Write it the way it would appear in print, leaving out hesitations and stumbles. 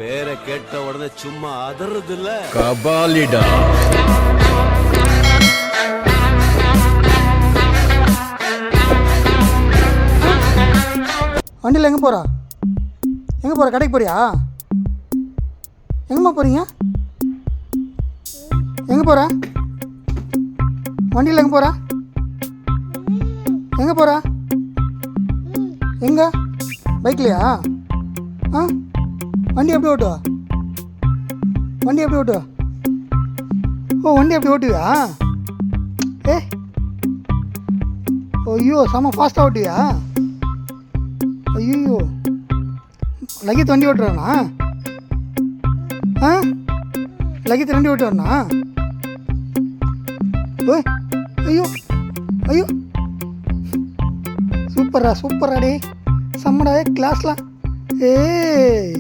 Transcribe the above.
பேரை கேட்ட உடனே சும்மா அதறது இல்ல. கபாலிடா. வண்டியில் எங்கே போகிறா? எங்கே போகிற? கடைக்கு போறியா? எங்கம்மா போகிறீங்க? எங்கே போகிற? வண்டியில் எங்கே போகிறா? எங்கே போகிறா? எங்கே? பைக்லையா? ஆ, வண்டி எப்படி ஓட்டுவா? வண்டி எப்படி ஓட்டுவா? ஓ, வண்டி எப்படி ஓட்டுவியா? ஏ, ஐயோ, செம்ம ஃபாஸ்ட்டாக ஓட்டுவியா? ஐயோ, லகித் வண்டி ஓட்டுறானா? ஆ, லகித் வண்டி ஓட்டுவானா? ஓய், ஐயோ ஐயோ, சூப்பரா சூப்பரா டே, செம்மடா கிளாஸ்லாம். ஏய்